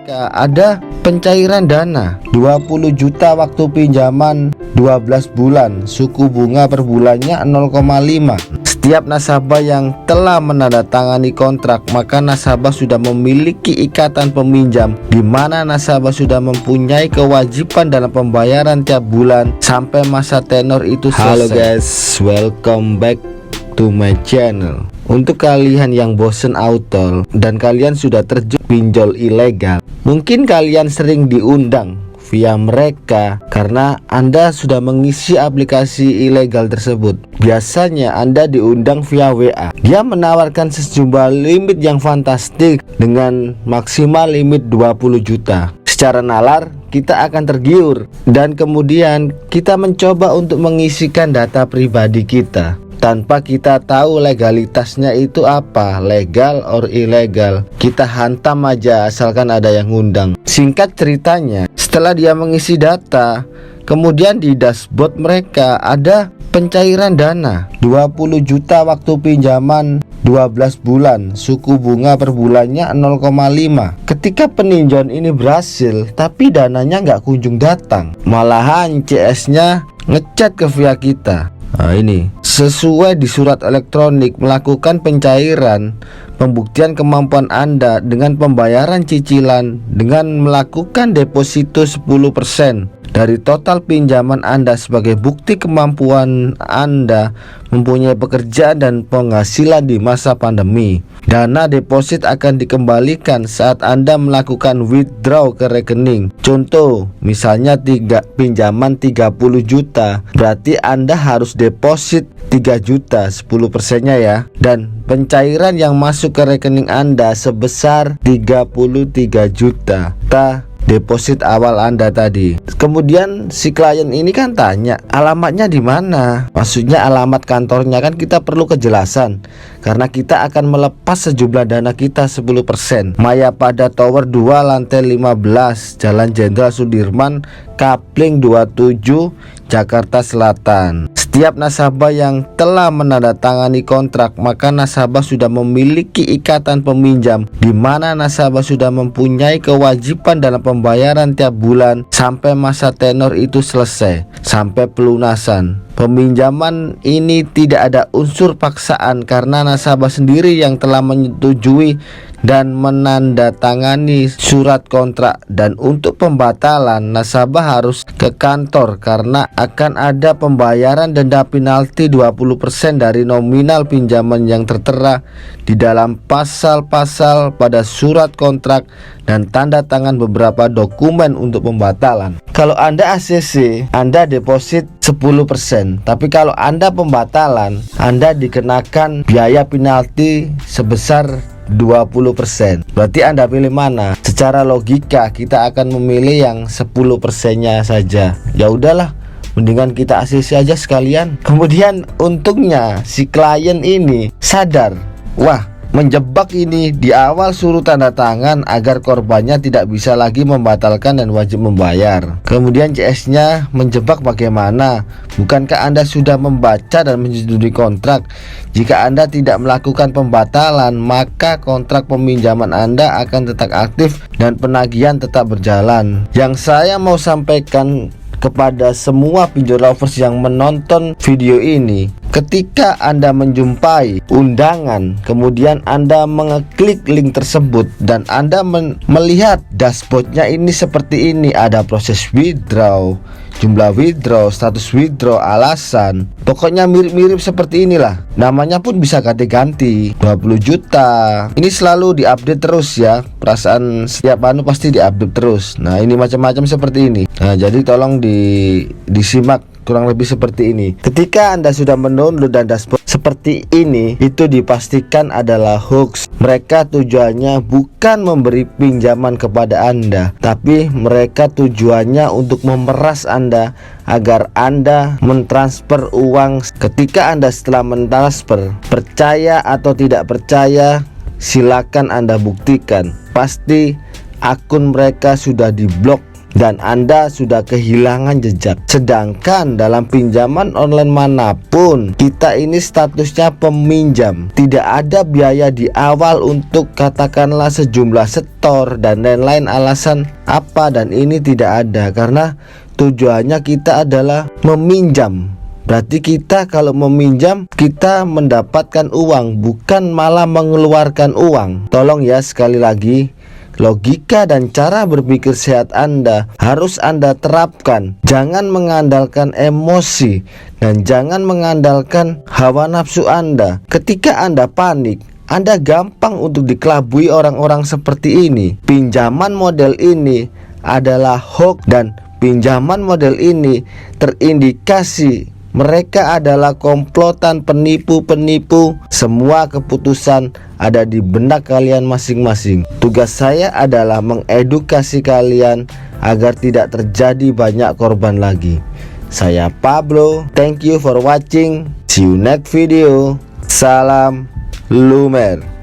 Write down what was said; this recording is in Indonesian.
mereka ada pencairan dana 20 juta waktu pinjaman 12 bulan, suku bunga per bulannya 0,5. Setiap nasabah yang telah menandatangani kontrak, maka nasabah sudah memiliki ikatan peminjam di mana nasabah sudah mempunyai kewajiban dalam pembayaran tiap bulan sampai masa tenor itu selesai. Halo guys, welcome back to my channel. Untuk kalian yang bosen auto dan kalian sudah terjun pinjol ilegal, mungkin kalian sering diundang via mereka karena Anda sudah mengisi aplikasi ilegal tersebut. Biasanya Anda diundang via WA. Dia menawarkan sejumlah limit yang fantastik dengan maksimal limit 20 juta. Secara nalar kita akan tergiur dan kemudian kita mencoba untuk mengisikan data pribadi kita tanpa kita tahu legalitasnya itu apa, legal or ilegal. Kita hantam aja asalkan ada yang ngundang. Singkat ceritanya, setelah dia mengisi data, kemudian di dashboard mereka ada pencairan dana 20 juta waktu pinjaman 12 bulan, suku bunga per bulannya 0,5. Ketika peninjauan ini berhasil, tapi dananya nggak kunjung datang, malahan CS-nya ngechat ke via kita. Nah ini sesuai di surat elektronik melakukan pencairan pembuktian kemampuan Anda dengan pembayaran cicilan dengan melakukan deposito 10% dari total pinjaman Anda sebagai bukti kemampuan Anda mempunyai pekerjaan dan penghasilan di masa pandemi. Dana deposit akan dikembalikan saat Anda melakukan withdraw ke rekening. Contoh, misalnya pinjaman 30 juta, berarti Anda harus deposit 3 juta, 10%-nya ya. Dan pencairan yang masuk ke rekening Anda sebesar 33 juta. Deposit awal Anda tadi. Kemudian si klien ini kan tanya, alamatnya di mana? Maksudnya alamat kantornya, kan kita perlu kejelasan karena kita akan melepas sejumlah dana kita 10%. Maya pada Tower 2 lantai 15, Jalan Jenderal Sudirman, Kapling 27, Jakarta Selatan. Setiap nasabah yang telah menandatangani kontrak, maka nasabah sudah memiliki ikatan peminjam di mana nasabah sudah mempunyai kewajiban dalam pembayaran tiap bulan sampai masa tenor itu selesai, sampai pelunasan. Peminjaman ini tidak ada unsur paksaan karena nasabah sendiri yang telah menyetujui dan menandatangani surat kontrak. Dan untuk pembatalan, nasabah harus ke kantor karena akan ada pembayaran denda penalti 20% dari nominal pinjaman yang tertera di dalam pasal-pasal pada surat kontrak dan tanda tangan beberapa dokumen untuk pembatalan. Kalau Anda ACC, Anda deposit 10%, tapi kalau Anda pembatalan, Anda dikenakan biaya penalti sebesar 20%. Berarti Anda pilih mana? Secara logika kita akan memilih yang 10%-nya saja. Ya udahlah, mendingan kita ACC aja sekalian. Kemudian untungnya si klien ini sadar, wah, menjebak ini di awal suruh tanda tangan agar korbannya tidak bisa lagi membatalkan dan wajib membayar. Kemudian CS-nya menjebak bagaimana? Bukankah Anda sudah membaca dan menyetujui kontrak? Jika Anda tidak melakukan pembatalan, maka kontrak peminjaman Anda akan tetap aktif dan penagihan tetap berjalan. Yang saya mau sampaikan kepada semua pinjol lovers yang menonton video ini, ketika Anda menjumpai undangan, kemudian Anda mengeklik link tersebut dan Anda melihat dashboardnya ini seperti ini, ada proses withdraw, jumlah withdraw, status withdraw, alasan, pokoknya mirip-mirip seperti inilah. Namanya pun bisa ganti-ganti, 20 juta. Ini selalu diupdate terus ya, perasaan setiap pasti diupdate terus. Nah ini macam-macam seperti ini. Nah jadi tolong disimak kurang lebih seperti ini. Ketika Anda sudah mendownload dan dashboard seperti ini, itu dipastikan adalah hoax. Mereka tujuannya bukan memberi pinjaman kepada Anda, tapi mereka tujuannya untuk memeras Anda agar Anda mentransfer uang. Ketika Anda setelah mentransfer, percaya atau tidak percaya, silakan Anda buktikan. Pasti akun mereka sudah diblok dan Anda sudah kehilangan jejak. Sedangkan dalam pinjaman online manapun, kita ini statusnya peminjam. Tidak ada biaya di awal untuk katakanlah sejumlah setor dan lain-lain alasan apa, dan ini tidak ada karena tujuannya kita adalah meminjam. Berarti kita kalau meminjam, kita mendapatkan uang, bukan malah mengeluarkan uang. Tolong ya, sekali lagi, logika dan cara berpikir sehat Anda harus Anda terapkan. Jangan mengandalkan emosi dan jangan mengandalkan hawa nafsu Anda. Ketika Anda panik, Anda gampang untuk dikelabui orang-orang seperti ini. Pinjaman model ini adalah hoax, dan pinjaman model ini terindikasi mereka adalah komplotan penipu-penipu. Semua keputusan ada di benak kalian masing-masing. Tugas saya adalah mengedukasi kalian agar tidak terjadi banyak korban lagi. Saya Pablo, thank you for watching. See you next video. Salam Lumer.